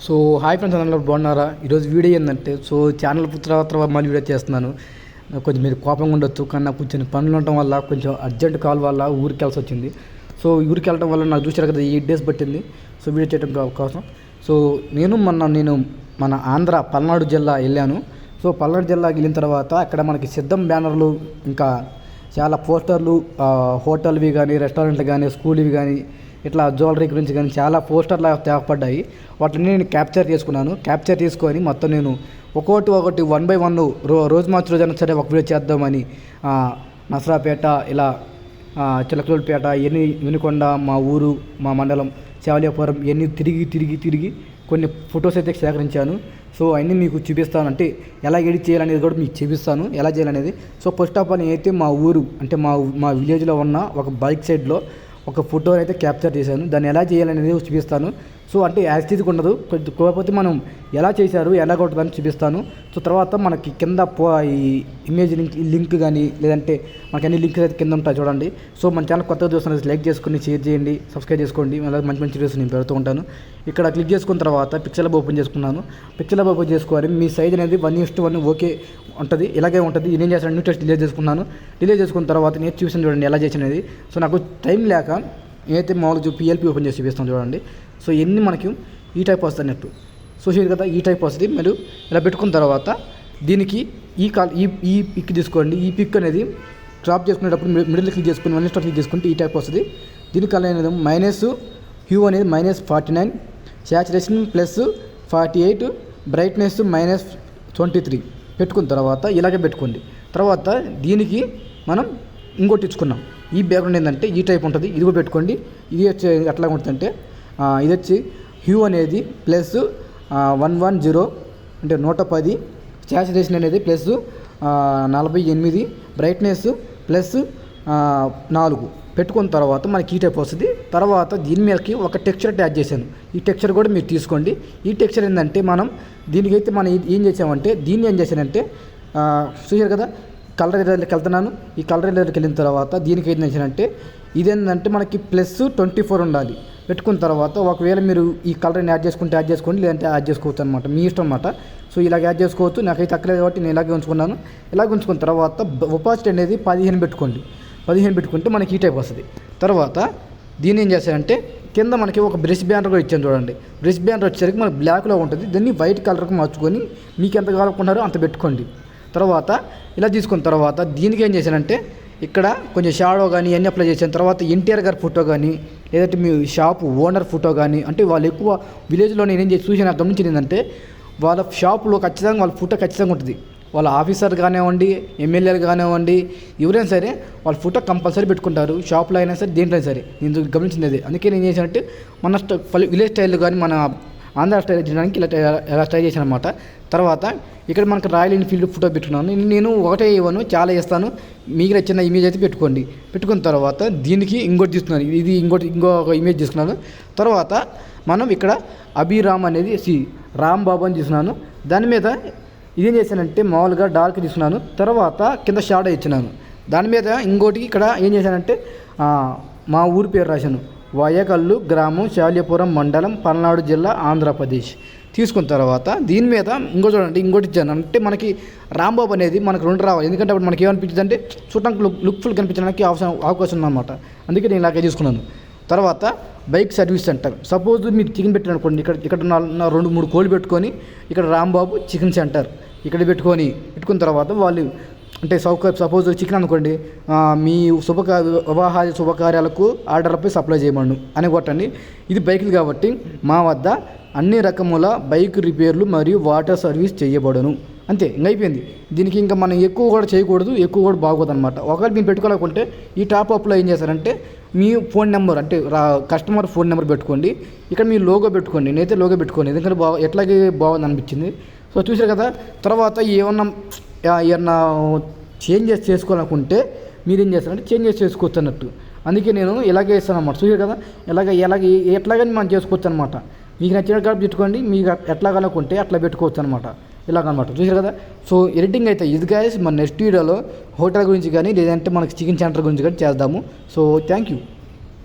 So hi friends, అందరూ బాగున్నారా? ఈరోజు వీడియో ఏంటంటే ఛానల్ తర్వాత మళ్ళీ వీడియో చేస్తున్నాను. కొంచెం మీరు కోపంగా ఉండొచ్చు, కానీ నాకు కొంచెం పనులు ఉండటం వల్ల కొంచెం అర్జెంట్ కాల్ వల్ల ఊరికి వెళ్ళాల్సి వచ్చింది. సో ఊరికి వెళ్ళడం వల్ల నాకు చూసారు కదా 8 days పట్టింది సో వీడియో చేయడం కోసం. సో నేను మన ఆంధ్ర పల్నాడు జిల్లా వెళ్ళాను. సో పల్నాడు జిల్లాకి వెళ్ళిన తర్వాత అక్కడ మనకి సిద్ధం బ్యానర్లు, ఇంకా చాలా పోస్టర్లు, హోటల్వి కానీ, రెస్టారెంట్లు కానీ, స్కూల్వి కానీ, ఇట్లా జ్యువెలరీ గురించి కానీ చాలా పోస్టర్లు తేపడ్డాయి. వాటిని నేను క్యాప్చర్ చేసుకొని మొత్తం నేను ఒకటి 1 by 1 రోజు మార్చి రోజైనా సరే ఒక వీడియో చేద్దామని నసరాపేట, ఇలా చిలకలూరుపేట, వినుకొండ, మా ఊరు, మా మండలం శావలియాపురం ఇవన్నీ తిరిగి కొన్ని ఫొటోస్ అయితే సేకరించాను. సో అన్నీ మీకు చూపిస్తాను, అంటే ఎలా ఎడిట్ చేయాలనేది కూడా మీకు చూపిస్తాను, ఎలా చేయాలనేది. సో ఫస్ట్ ఆఫ్ ఆల్ నేనైతే మా ఊరు, అంటే మా విలేజ్లో ఉన్న ఒక బైక్ సైడ్లో ఒక ఫోటో అయితే క్యాప్చర్ చేశాను. దాన్ని ఎలా చేయాలనేది చూపిస్తాను. సో అంటే యాక్టివ్గా ఉండదు, కాకపోతే మనం ఎలా చేశారు, ఎలా కొట్టదని చూపిస్తాను. సో తర్వాత మనకి కింద ఈ ఇమేజ్ లింక్ కానీ, లేదంటే మనకి అన్ని లింక్స్ అయితే కింద ఉంటాయి చూడండి. సో మన ఛానల్ కొత్తగా చూస్తున్నది లైక్ చేసుకుని, షేర్ చేయండి, సబ్స్క్రైబ్ చేసుకోండి. అలాగే మంచి వీడియోస్ నేను పెడుతూ ఉంటాను. ఇక్కడ క్లిక్ చేసుకున్న తర్వాత పిక్చర్ ఓపెన్ చేసుకున్నాను. పిక్చర్ ఓపెన్ చేసుకోవాలి. మీ సైజ్ అనేది 1:1 ఓకే ఉంటుంది, ఇలాగే ఉంటుంది. నేను చేసాను, న్యూ టెస్ట్ డిలీట్ చేసుకున్నాను. డిలీట్ చేసుకున్న తర్వాత నేను చూసాను చూడండి ఎలా చేసినది. సో నాకు టైం లేక నేనైతే మామూలుగా PLP ఓపెన్ చేసి చూపిస్తాను చూడండి. సో ఎన్ని మనకి ఈ టైప్ వస్తుంది అన్నట్టు. సో చూసారు కదా, ఈ టైప్ వస్తుంది. మీరు ఇలా పెట్టుకున్న తర్వాత దీనికి ఈ పిక్ తీసుకోండి. ఈ పిక్ అనేది క్రాప్ చేసుకునేటప్పుడు మిడిల్ క్లిక్ చేసుకుని 1 క్లిక్ చేసుకుంటే ఈ టైప్ వస్తుంది. దీనికి అనేది హ్యూ అనేది -49, శాచురేషన్ +48, బ్రైట్నెస్ -23 పెట్టుకున్న తర్వాత ఇలాగే పెట్టుకోండి. తర్వాత దీనికి మనం ఇంకోటి ఇచ్చుకున్నాం. ఈ బ్యాక్గ్రౌండ్ ఏంటంటే ఈ టైప్ ఉంటుంది, ఇది కూడా పెట్టుకోండి. ఇది వచ్చి ఎట్లా ఉంటుందంటే ఇది వచ్చి హ్యూ అనేది +110 అంటే 110, శాచురేషన్ అనేది +48, బ్రైట్నెస్ +4 పెట్టుకున్న తర్వాత మనకి ఈ టైప్ వస్తుంది. తర్వాత దీని మీదకి ఒక టెక్స్చర్ యాడ్ చేశాను. ఈ టెక్స్చర్ కూడా మీరు తీసుకోండి. ఈ టెక్స్చర్ ఏంటంటే దీనికైతే మనం ఏం చేసామంటే, దీన్ని ఏం చేశానంటే చూసారు కదా, కలర్ ఎరేర్కి వెళ్తున్నాను. ఈ కలర్ ఎరేర్కి వెళ్ళిన తర్వాత దీనికి ఏం చేశానంటే, ఇదేంటంటే మనకి +24 ఉండాలి. పెట్టుకున్న తర్వాత ఒకవేళ మీరు ఈ కలర్ని యాడ్ చేసుకోండి, లేదంటే యాడ్ చేసుకోవచ్చు అనమాట, మీ ఇష్టం అనమాట. సో ఇలాగ యాడ్ చేసుకోవచ్చు. నాకైతే తక్కలేదు కాబట్టి నేను ఇలాగే ఉంచుకున్నాను. ఇలాగ ఉంచుకున్న తర్వాత ఒపాసిటీ అనేది 15 పెట్టుకోండి. 15 పెట్టుకుంటే మనకి ఈ టైప్ వస్తుంది. తర్వాత దీన్ని ఏం చేశారంటే, కింద మనకి ఒక బ్రష్ బ్యానర్ కూడా ఇచ్చాను చూడండి. బ్రష్ బ్యానర్ వచ్చేసరికి మనకి బ్లాక్లో ఉంటుంది. దీన్ని వైట్ కలర్కి మార్చుకొని మీకు ఎంత కావాలనుకుంటారో అంత పెట్టుకోండి. తర్వాత ఇలా తీసుకున్న తర్వాత దీనికి ఏం చేశానంటే, ఇక్కడ కొంచెం షాడో కానీ ఇవన్నీ అప్లై చేసిన తర్వాత ఎన్టీఆర్ గారి ఫోటో కానీ, లేదంటే మీ షాపు ఓనర్ ఫోటో కానీ, అంటే వాళ్ళు ఎక్కువ విలేజ్లో నేను ఏం చేసి చూసిన గమనించింది ఏంటంటే, వాళ్ళ షాపులో ఖచ్చితంగా వాళ్ళ ఫోటో ఖచ్చితంగా ఉంటుంది. వాళ్ళ ఆఫీసర్ కానివ్వండి, ఎమ్మెల్యేలు కానివ్వండి, ఎవరైనా సరే వాళ్ళ ఫోటో కంపల్సరీ పెట్టుకుంటారు. షాప్లో అయినా సరే, దేంట్లో సరే. నేను గమనించింది అది. అందుకే నేను చేసినట్టు మన విలేజ్ స్టైల్ కానీ, మన ఆంధ్ర స్టైల్ చేయడానికి ఇలా ట్రై చేశాను అనమాట. తర్వాత ఇక్కడ మనకు రాయల్ ఎన్ఫీల్డ్ ఫోటో పెట్టుకున్నాను. నేను ఒకటే ఇవ్వను, చాలా ఇస్తాను. మీకు నచ్చిన ఇమేజ్ అయితే పెట్టుకోండి. పెట్టుకున్న తర్వాత దీనికి ఇంకోటి తీసుకున్నాను. ఇది ఇంకొక ఇమేజ్ తీసుకున్నాను. తర్వాత మనం ఇక్కడ అభిరామ్ అనేది రాంబాబు అని తీసుకున్నాను. దాని మీద ఇదేం చేశానంటే మామూలుగా డార్క్ తీసుకున్నాను. తర్వాత కింద షాడో ఇచ్చినాను. దాని మీద ఇంకోటి ఇక్కడ ఏం చేశానంటే మా ఊరి పేరు రాశాను. వయకల్లు గ్రామం, శావలియాపురం మండలం, పల్నాడు జిల్లా, ఆంధ్రప్రదేశ్ తీసుకున్న తర్వాత దీని మీద ఇంకోటి ఇచ్చాను. అంటే మనకి రాంబాబు అనేది మనకు 2 రావాలి. ఎందుకంటే అప్పుడు మనకి ఏమనిపించింది అంటే చూడటానికి లుక్ఫుల్ కనిపించడానికి అవకాశం ఉందన్నమాట. అందుకే నేను ఇలాగే తీసుకున్నాను. తర్వాత బైక్ సర్వీస్ సెంటర్. సపోజ్ మీరు చికెన్ పెట్టారు అనుకోండి, ఇక్కడ 2-3 కోళ్ళు పెట్టుకొని ఇక్కడ రాంబాబు చికెన్ సెంటర్ ఇక్కడ పెట్టుకున్న తర్వాత వాళ్ళు అంటే సపోజ్ చికెన్ అనుకోండి, మీ వివాహ శుభకార్యాలకు ఆర్డర్పై సప్లై చేయమను అని కొట్టండి. ఇది బైకులు కాబట్టి మా వద్ద అన్ని రకముల బైక్ రిపేర్లు మరియు వాటర్ సర్వీస్ చేయబడును. అంతే, ఇంకా అయిపోయింది. దీనికి ఇంకా మనం ఎక్కువ కూడా చేయకూడదు, ఎక్కువ కూడా బాగోదు అనమాట. ఒకవేళ మీరు పెట్టుకోవాలనుకుంటే ఈ టాప్అప్లో ఏం చేస్తారంటే, మీ ఫోన్ నెంబర్ అంటే కస్టమర్ ఫోన్ నెంబర్ పెట్టుకోండి. ఇక్కడ మీ లోగో పెట్టుకోండి. నేనైతే లోగో పెట్టుకోండి, ఎందుకంటే ఎట్లాగే బాగుంది అనిపించింది. సో చూసారు కదా. తర్వాత ఏమన్నా చేంజెస్ చేసుకోవాలనుకుంటే మీరు ఏం చేస్తారంటే చేంజెస్ చేసుకోవచ్చు అన్నట్టు. అందుకే నేను ఇలాగే ఇస్తాను అన్నమాట. చూసారు కదా, ఎట్లాగని మనం చేసుకోవచ్చు అనమాట. మీకు నచ్చిన కాబట్టి పెట్టుకోండి, మీకు ఎట్లా కనుక్కుంటే అట్లా పెట్టుకోవచ్చు అనమాట, ఇలాగనమాట. చూసారు కదా. సో ఎడిటింగ్ అయితే ఇది గాయస్. మన నెక్స్ట్ వీడియోలో హోటల్ గురించి కానీ, లేదంటే మనకి చికెన్ సెంటర్ గురించి కానీ చేద్దాము. So thank you.